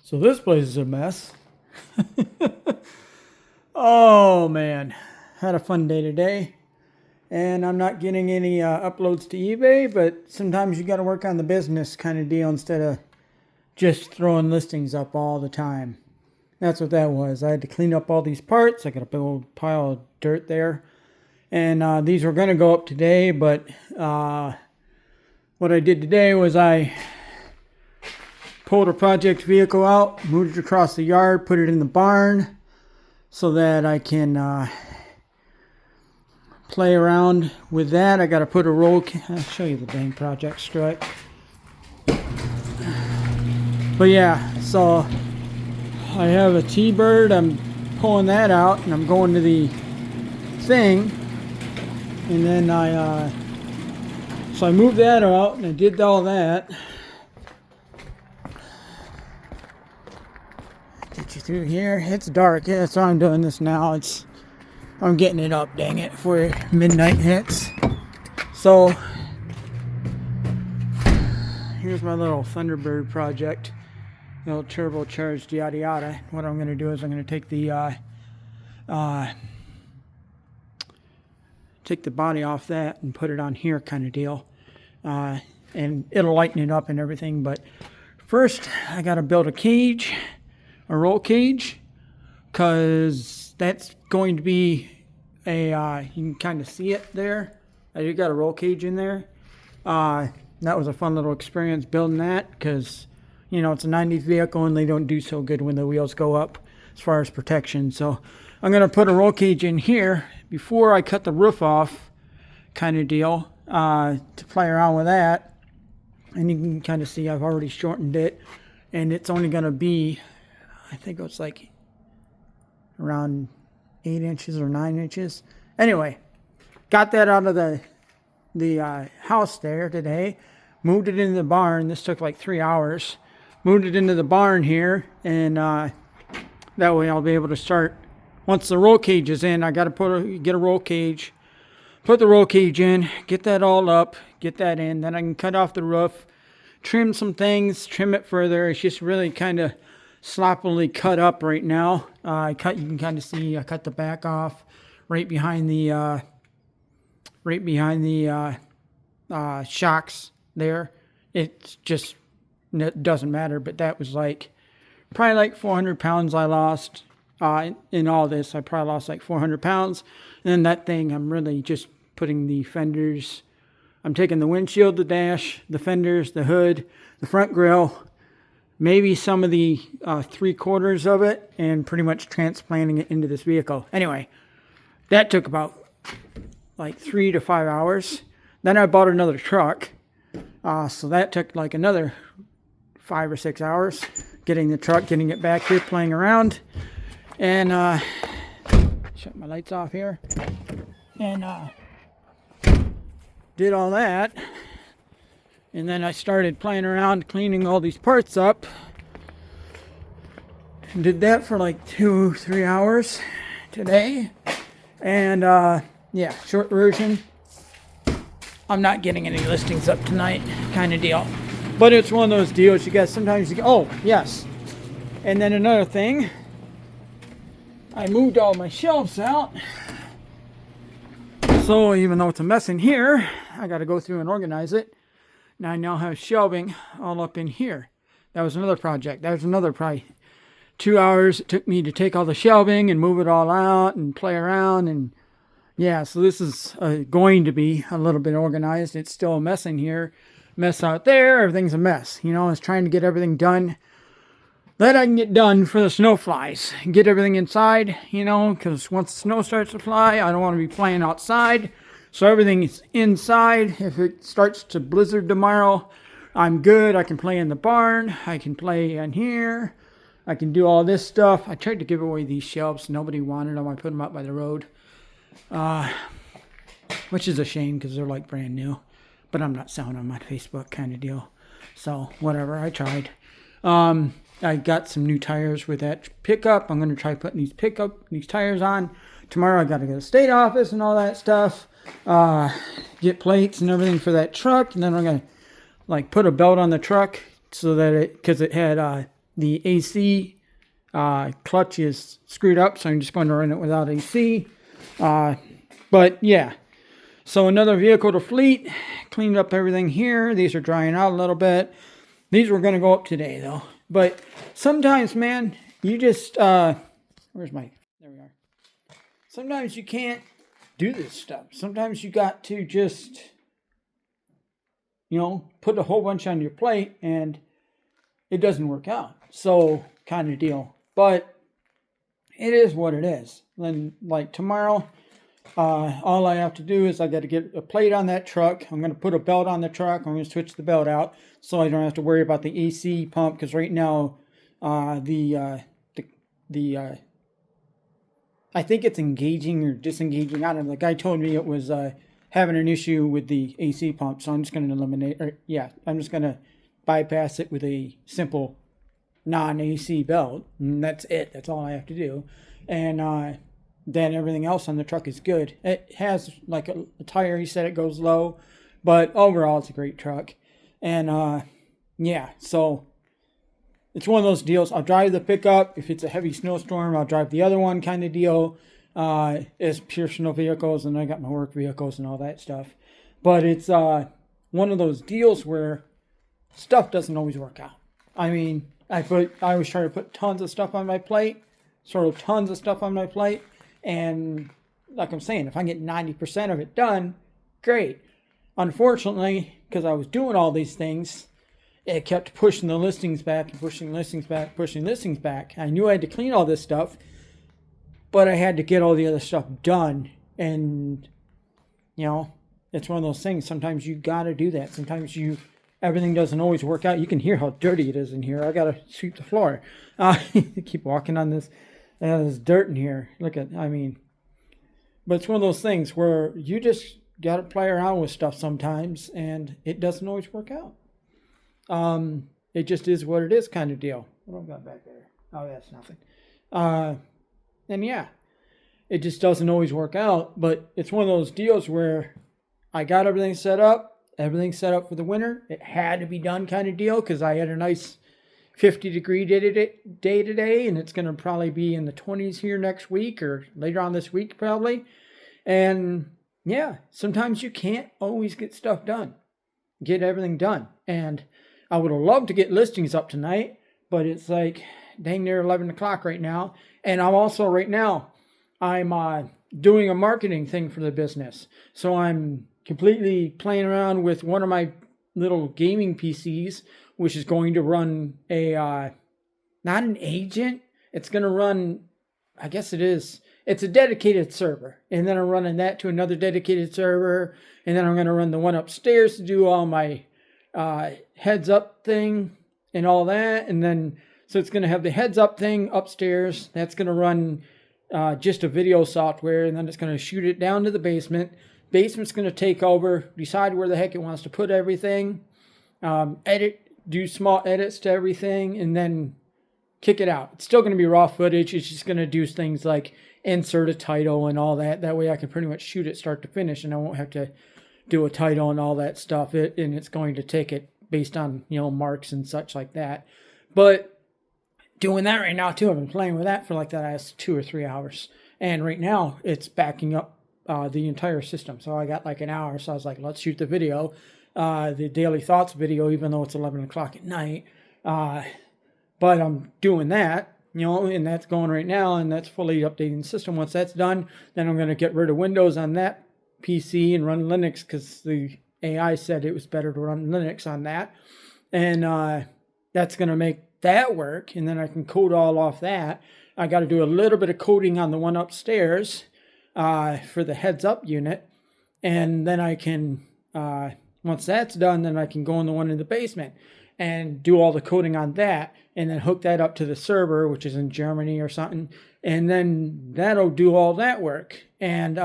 So this place is a mess. Oh man, had a fun day today. And I'm not getting any uploads to eBay, but sometimes you got to work on the business kind of deal instead of just throwing listings up all the time. That's what that was. I had to clean up all these parts. I got a big old pile of dirt there. And these were going to go up today, but what I did today was I pulled a project vehicle out, moved it across the yard, put it in the barn so that I can play around with that. I got to put a roll. I'll show you the dang project strut. But yeah, so I have a T-bird. I'm pulling that out and I'm going to the thing. And then so I moved that out and I did all that. Get you through here. It's dark. Yeah, that's why I'm doing this now. I'm getting it up, dang it, before midnight hits. So here's my little Thunderbird project. Little turbocharged yada yada. What I'm going to do is I'm going to take the body off that and put it on here kind of deal. And it'll lighten it up and everything. But first, I got to build a cage, a roll cage, because that's going to be you can kind of see it there. I just got a roll cage in there. That was a fun little experience building that because, you know, it's a 90s vehicle and they don't do so good when the wheels go up as far as protection. So I'm going to put a roll cage in here before I cut the roof off kind of deal to play around with that. And you can kind of see I've already shortened it. And it's only going to be, I think it's like around 8 inches or 9 inches. Anyway, got that out of the house there today. Moved it into the barn. This took like 3 hours. Moved it into the barn here. And that way I'll be able to start. Once the roll cage is in, I got to get a roll cage. Put the roll cage in. Get that all up. Get that in. Then I can cut off the roof. Trim some things. Trim it further. It's just really kind of sloppily cut up right now. You can kind of see I cut the back off right behind the shocks there. It doesn't matter, but that was probably like 400 pounds I lost in all this. I probably lost like 400 pounds. And then that thing, I'm really just putting the fenders. I'm taking the windshield, the dash, the fenders, the hood, the front grille, maybe some of the 3/4 of it, and pretty much transplanting it into this vehicle. Anyway, that took about like 3 to 5 hours. Then I bought another truck. So that took like another 5 or 6 hours. Getting the truck, getting it back here, playing around. And shut my lights off here. And did all that. And then I started playing around, cleaning all these parts up. Did that for like 2-3 hours today. And yeah, short version. I'm not getting any listings up tonight, kind of deal. But it's one of those deals you guys sometimes oh, yes. And then another thing, I moved all my shelves out. So even though it's a mess in here, I got to go through and organize it. Now I now have shelving all up in here. That was another project. That was another probably 2 hours it took me to take all the shelving and move it all out and play around. And yeah, so this is going to be a little bit organized. It's still a mess in here. Mess out there. Everything's a mess. You know, I was trying to get everything done that I can get done for the snow flies. Get everything inside, you know, because once the snow starts to fly, I don't want to be playing outside. So everything is inside. If it starts to blizzard tomorrow, I'm good. I can play in the barn. I can play in here. I can do all this stuff. I tried to give away these shelves. Nobody wanted them. I put them out by the road. Which is a shame because they're like brand new. But I'm not selling them on Facebook kind of deal. So whatever. I tried. I got some new tires with that pickup. I'm going to try putting these tires on. Tomorrow I got to go to the state office and all that stuff. Get plates and everything for that truck. And then I'm going to like put a belt on the truck so that because it had the AC clutch is screwed up, so I'm just going to run it without AC. But yeah, so another vehicle to fleet. Cleaned up everything here. These are drying out a little bit. These were going to go up today, though. But sometimes, man, you just... where's my... There we are. Sometimes you can't do this stuff. Sometimes you got to just, put a whole bunch on your plate, and it doesn't work out. So, kind of deal. But it is what it is. Then, like tomorrow, all I have to do is I got to get a plate on that truck. I'm going to put a belt on the truck. I'm going to switch the belt out so I don't have to worry about the AC pump, because right now I think it's engaging or disengaging. I don't know. The guy told me it was having an issue with the AC pump, so I'm just going to I'm just going to bypass it with a simple non-AC belt, and that's it. That's all I have to do. And then everything else on the truck is good. It has like a tire, he said it goes low, but overall it's a great truck. And so it's one of those deals. I'll drive the pickup. If it's a heavy snowstorm, I'll drive the other one kind of deal. It's personal vehicles, and I got my work vehicles and all that stuff. But it's one of those deals where stuff doesn't always work out. I mean, I always try to put tons of stuff on my plate, and like I'm saying, if I get 90% of it done, great. Unfortunately, because I was doing all these things, it kept pushing the listings back and pushing listings back. I knew I had to clean all this stuff, but I had to get all the other stuff done. And, it's one of those things. Sometimes you got to do that. Sometimes everything doesn't always work out. You can hear how dirty it is in here. I got to sweep the floor. Keep walking on this. There's dirt in here. But it's one of those things where you just got to play around with stuff sometimes, and it doesn't always work out. It just is what it is kind of deal. What do I got back there? Oh, that's nothing. And yeah, it just doesn't always work out, but it's one of those deals where I got everything set up for the winter. It had to be done kind of deal, because I had a nice 50-degree day today, and it's going to probably be in the 20s here next week or later on this week probably. And yeah, sometimes you can't always get stuff done, get everything done. And I would have loved to get listings up tonight, but it's like dang near 11 o'clock right now. And I'm also right now, I'm doing a marketing thing for the business. So I'm completely playing around with one of my little gaming PCs, which is going to run not an agent. It's going to run, I guess it is. It's a dedicated server. And then I'm running that to another dedicated server. And then I'm going to run the one upstairs to do all my heads up thing and all that. And then, so it's going to have the heads up thing upstairs. That's going to run just a video software. And then it's going to shoot it down to the basement. Basement's going to take over, decide where the heck it wants to put everything, do small edits to everything, and then kick it out. It's still going to be raw footage. It's just going to do things like insert a title and all that. That way I can pretty much shoot it start to finish, and I won't have to do a title and all that stuff. And it's going to take it based on, marks and such like that. But doing that right now too, I've been playing with that for like the last 2 or 3 hours. And right now it's backing up the entire system. So I got like an hour. So I was like, let's shoot the video, the Daily Thoughts video, even though it's 11 o'clock at night. But I'm doing that, and that's going right now, and that's fully updating the system. Once that's done, then I'm going to get rid of Windows on that PC and run Linux, because the AI said it was better to run Linux on that. And that's going to make that work, and then I can code all off that. I got to do a little bit of coding on the one upstairs for the heads-up unit, and then I can, once that's done, then I can go in the one in the basement and do all the coding on that, and then hook that up to the server, which is in Germany or something, and then that'll do all that work. And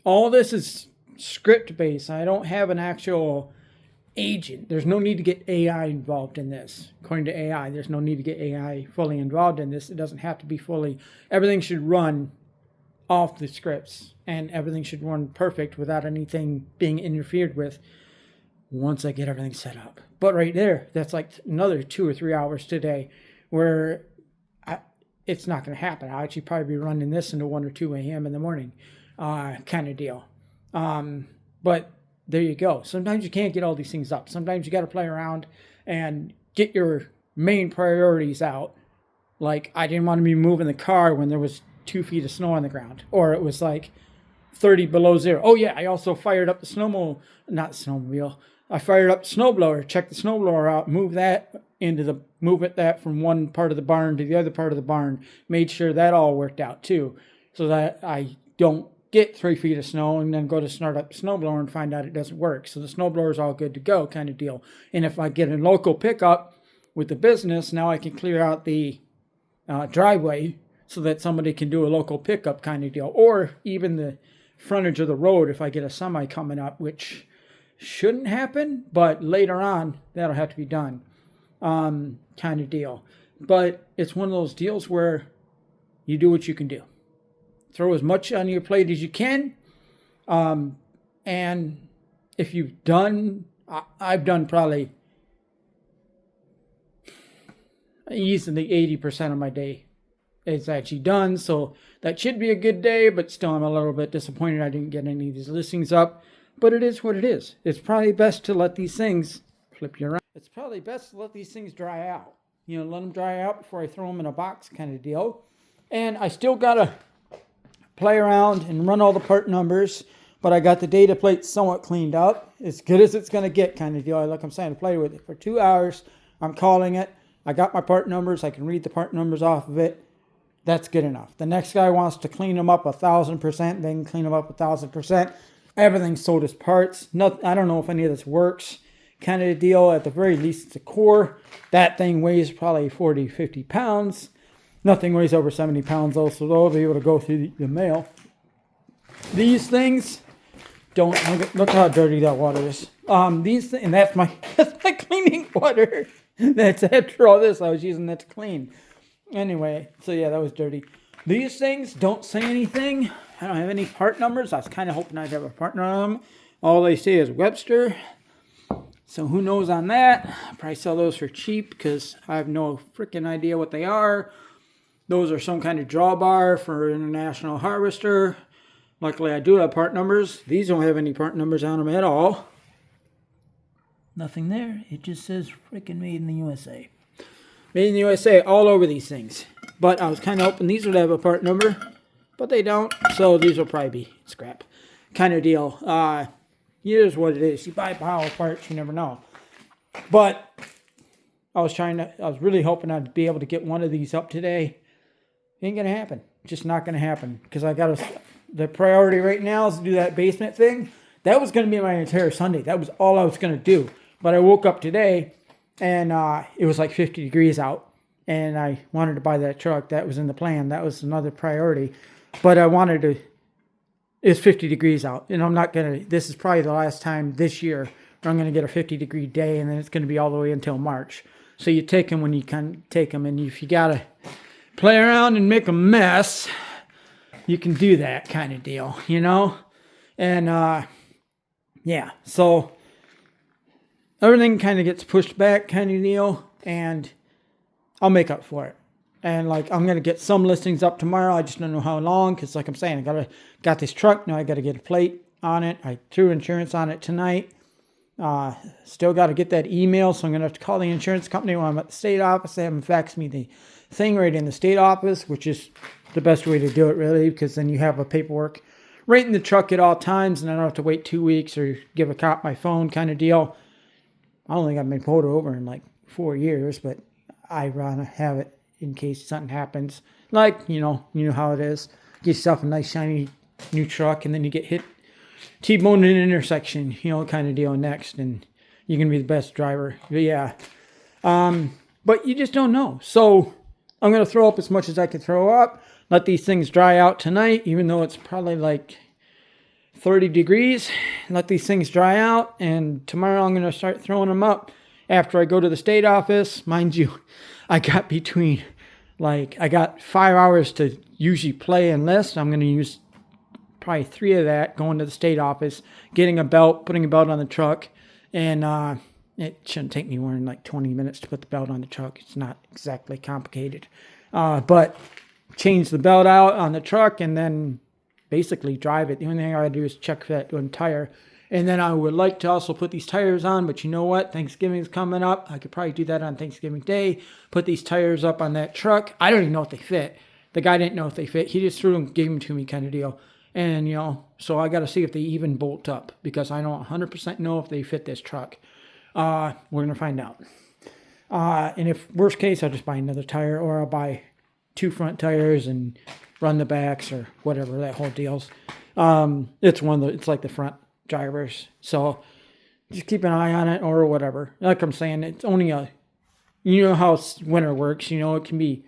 all this is script-based. I don't have an actual agent. There's no need to get AI involved in this. According to AI, there's no need to get AI fully involved in this. It doesn't have to be fully. Everything should run off the scripts, and everything should run perfect without anything being interfered with. once I get everything set up. But right there, that's like another 2 or 3 hours today where it's not going to happen. I'll actually probably be running this into 1 or 2 a.m. in the morning kind of deal. But there you go. Sometimes you can't get all these things up. Sometimes you got to play around and get your main priorities out. Like, I didn't want to be moving the car when there was 2 feet of snow on the ground, or it was like 30 below zero. Oh yeah, I also fired up the snowmobile. I fired up the snowblower, checked the snowblower out, moved that from one part of the barn to the other part of the barn, made sure that all worked out too, so that I don't get 3 feet of snow and then go to start up the snowblower and find out it doesn't work. So the snowblower is all good to go kind of deal. And if I get a local pickup with the business, now I can clear out the driveway so that somebody can do a local pickup kind of deal, or even the frontage of the road if I get a semi coming up, which shouldn't happen, but later on that'll have to be done kind of deal. But it's one of those deals where you do what you can do. Throw as much on your plate as you can. And if you've done, I've done probably easily 80% of my day is actually done. So that should be a good day, but still I'm a little bit disappointed I didn't get any of these listings up. But it is what it is. It's probably best to let these things flip you around. It's probably best to let these things dry out. You know, let them dry out before I throw them in a box kind of deal. And I still got to play around and run all the part numbers, but I got the data plate somewhat cleaned up. As good as it's going to get kind of deal. Like I'm saying, I played with it for 2 hours. I'm calling it. I got my part numbers. I can read the part numbers off of it. That's good enough. The next guy wants to clean them up 1,000%. They can clean them up 1,000%. Everything's sold as parts. I don't know if any of this works kind of deal. At the very least, it's a core. That thing weighs probably 40, 50 pounds. Nothing weighs over 70 pounds though, so they'll be able to go through the mail. These things don't look how dirty that water is. And that's my cleaning water. That's after all this I was using that to clean. Anyway, so yeah, that was dirty. These things don't say anything. I don't have any part numbers. I was kind of hoping I'd have a part number on them. All they say is Webster. So who knows on that? I'll probably sell those for cheap because I have no freaking idea what they are. Those are some kind of drawbar for International Harvester. Luckily, I do have part numbers. These don't have any part numbers on them at all. Nothing there. It just says freaking made in the USA. Made in the USA all over these things. But I was kind of hoping these would have a part number. But they don't. So these will probably be scrap kind of deal. Here's what it is. You buy power parts, you never know. But I was really hoping I'd be able to get one of these up today. Ain't gonna happen. Just not gonna happen. Because the priority right now is to do that basement thing. That was gonna be my entire Sunday. That was all I was gonna do. But I woke up today and it was like 50 degrees out. And I wanted to buy that truck. That was in the plan. That was another priority. But it's 50 degrees out. And this is probably the last time this year where I'm gonna get a 50-degree day, and then it's gonna be all the way until March. So you take them when you can take them, and if you gotta play around and make a mess, you can do that kind of deal, you know? And, yeah, so everything kind of gets pushed back kind of deal, and I'll make up for it. And, I'm going to get some listings up tomorrow. I just don't know how long, because, like I'm saying, got this truck. Now I got to get a plate on it. I threw insurance on it tonight. Still got to get that email, so I'm going to have to call the insurance company when I'm at the state office. They haven't faxed me the thing right in the state office, which is the best way to do it, really, because then you have a paperwork right in the truck at all times, and I don't have to wait 2 weeks or give a cop my phone kind of deal. I don't think I've been pulled over in 4 years, but I want to have it in case something happens. You know how it is. Get yourself a nice shiny new truck, and then you get hit, T-boned in an intersection, kind of deal next, and you can be the best driver. But yeah. But you just don't know. So I'm going to throw up as much as I can throw up. Let these things dry out tonight, even though it's probably 30 degrees. Let these things dry out, and tomorrow I'm going to start throwing them up after I go to the state office. Mind you, I got I got 5 hours to usually play and list. I'm going to use probably 3 of that going to the state office, getting a belt, putting a belt on the truck, And it shouldn't take me more than like 20 minutes to put the belt on the truck. It's not exactly complicated. But change the belt out on the truck and then basically drive it. The only thing I gotta do is check that one tire. And then I would like to also put these tires on, but you know what? Thanksgiving's coming up. I could probably do that on Thanksgiving Day. Put these tires up on that truck. I don't even know if they fit. The guy didn't know if they fit. He just threw them, gave them to me kind of deal. And, so I got to see if they even bolt up because I don't 100% know if they fit this truck. We're going to find out. And if worst case, I'll just buy another tire or I'll buy 2 front tires and run the backs or whatever, that whole deal's. It's like the front drivers. So just keep an eye on it or whatever. Like I'm saying, it's only you know how winter works. It can be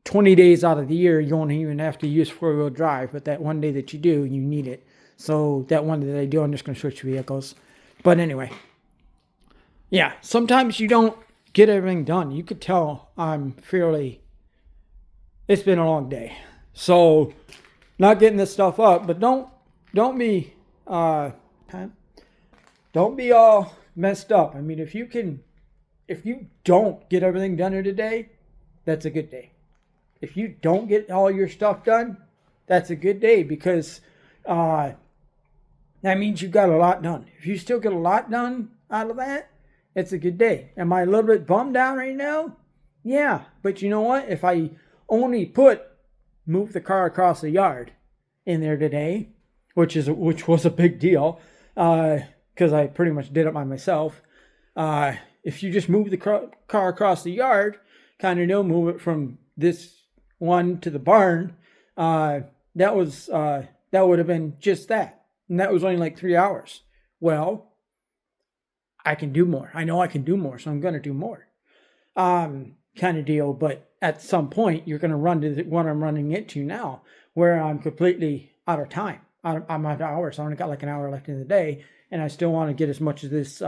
20 days out of the year, you won't even have to use 4-wheel drive. But that one day that you do, you need it. So that one day that I do, I'm just going to switch vehicles. But anyway, yeah, sometimes you don't get everything done. You could tell it's been a long day. So not getting this stuff up, but don't be all messed up. I mean, if you don't get everything done today, that's a good day. If you don't get all your stuff done, that's a good day because that means you got a lot done. If you still get a lot done out of that, it's a good day. Am I a little bit bummed out right now? Yeah, but you know what? If I only move the car across the yard in there today, which was a big deal, because I pretty much did it by myself. If you just move the car across the yard, move it from this one to the barn, that would have been just that. And that was only like 3 hours. Well, I can do more. I know I can do more, so I'm going to do more. Kind of deal. But at some point, you're going to run to what I'm running into now, where I'm completely out of time. I'm out of hours. I only got like an hour left in the day, and I still want to get as much of this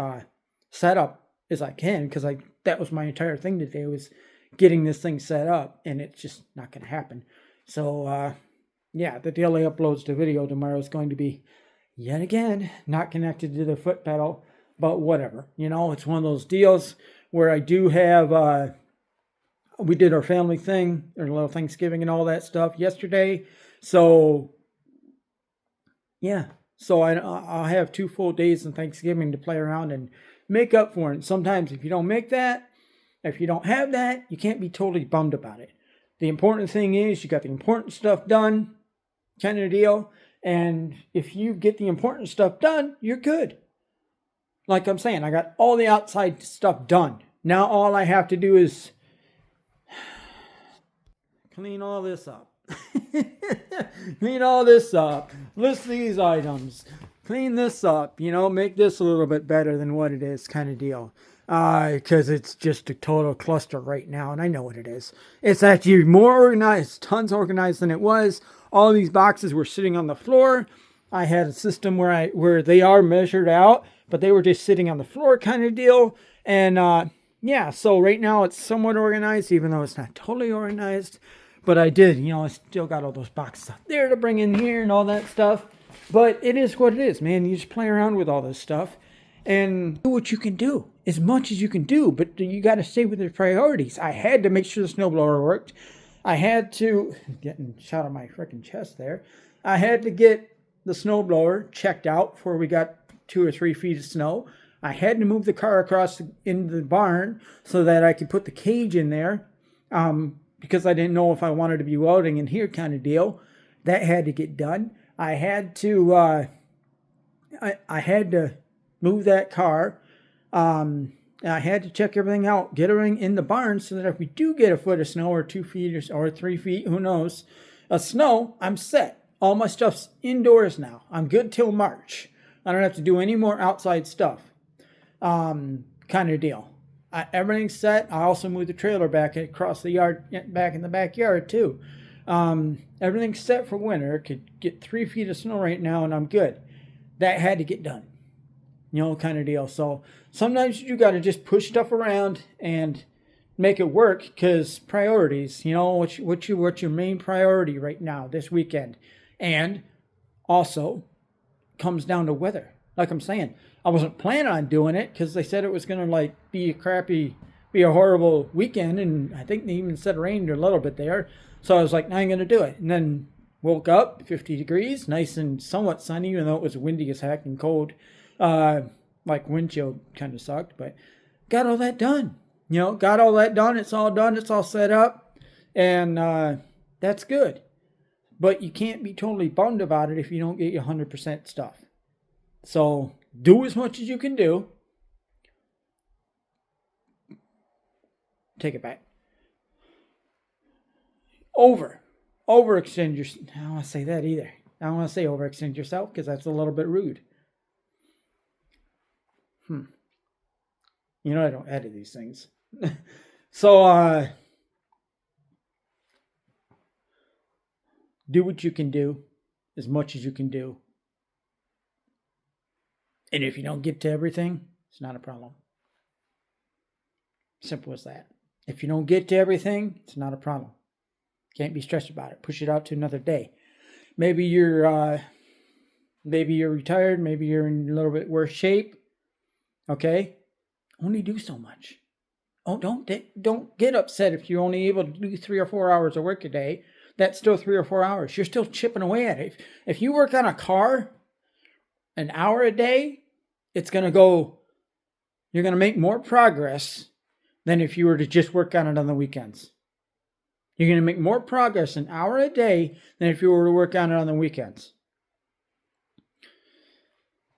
setup as I can because that was my entire thing today was getting this thing set up, and it's just not going to happen. So, the daily uploads to video tomorrow is going to be, yet again, not connected to the foot pedal, but whatever. It's one of those deals where I do have, we did our family thing, our little Thanksgiving and all that stuff yesterday. So, yeah. So I'll have 2 full days in Thanksgiving to play around and make up for it. Sometimes if you don't have that, you can't be totally bummed about it. The important thing is you got the important stuff done, kind of deal. And if you get the important stuff done, you're good. Like I'm saying, I got all the outside stuff done. Now all I have to do is clean all this up. Clean all this up. List these items. Clean this up. Make this a little bit better than what it is, kind of deal. Because it's just a total cluster right now, and I know what it is. It's actually more organized, tons organized than it was. All these boxes were sitting on the floor. I had a system where they are measured out, but they were just sitting on the floor, kind of deal. And so right now it's somewhat organized, even though it's not totally organized. But I did, I still got all those boxes out there to bring in here and all that stuff. But it is what it is, man. You just play around with all this stuff and do what you can do, as much as you can do. But you got to stay with your priorities. I had to make sure the snowblower worked. I had to, getting shot on my freaking chest there. I had to get the snowblower checked out before we got 2 or 3 feet of snow. I had to move the car across into the barn so that I could put the cage in there. Because I didn't know if I wanted to be welding in here, kind of deal. That had to get done. I had to I had to move that car. I had to check everything out, get everything in the barn so that if we do get a foot of snow or 2 feet or 3 feet, who knows, of snow, I'm set. All my stuff's indoors now. I'm good till March. I don't have to do any more outside stuff. Kind of deal. Everything's set. I also moved the trailer back across the yard, back in the backyard too. Everything's set for winter. Could get 3 feet of snow right now and I'm good. That had to get done. Kind of deal. So sometimes you got to just push stuff around and make it work because priorities, what's your main priority right now this weekend? And also comes down to weather. Like I'm saying, I wasn't planning on doing it because they said it was going to like be a horrible weekend. And I think they even said it rained a little bit there. So I was like, no, I'm going to do it. And then woke up 50 degrees, nice and somewhat sunny, even though it was windy as heck and cold. Like windshield kind of sucked, but got all that done. Got all that done. It's all done. It's all set up. And that's good. But you can't be totally bummed about it if you don't get your 100% stuff. So do as much as you can do. Take it back. Overextend yourself. I don't want to say that either. I don't want to say overextend yourself because that's a little bit rude. I don't edit these things. So, do what you can do, as much as you can do. And if you don't get to everything, it's not a problem. Simple as that. If you don't get to everything, it's not a problem. Can't be stressed about it. Push it out to another day. Maybe you're retired. Maybe you're in a little bit worse shape. Okay? Only do so much. Oh, don't get upset if you're only able to do 3 or 4 hours of work a day. That's still 3 or 4 hours. You're still chipping away at it. If you work on a car an hour a day, you're going to make more progress than if you were to just work on it on the weekends. You're going to make more progress an hour a day than if you were to work on it on the weekends.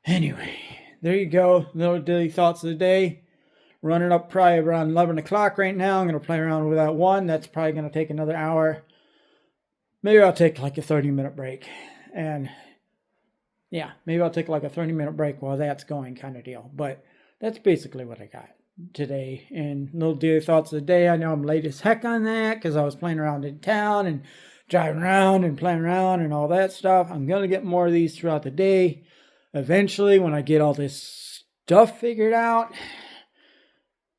Anyway, there you go. Little daily thoughts of the day. Running up probably around 11 o'clock right now. I'm going to play around with that one. That's probably going to take another hour. Maybe I'll take like a 30-minute break. And yeah, maybe I'll take like a 30-minute break while that's going kind of deal. But that's basically what I got today. And little daily thoughts of the day. I know I'm late as heck on that because I was playing around in town and driving around and playing around and all that stuff. I'm going to get more of these throughout the day. Eventually, when I get all this stuff figured out,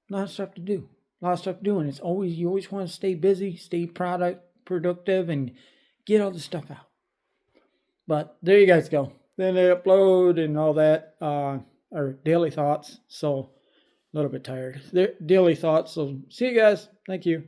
a lot of stuff to do. And you always want to stay busy, stay productive, and get all this stuff out. But there you guys go. Then they upload and all that, or daily thoughts. So a little bit tired. Daily thoughts. So see you guys. Thank you.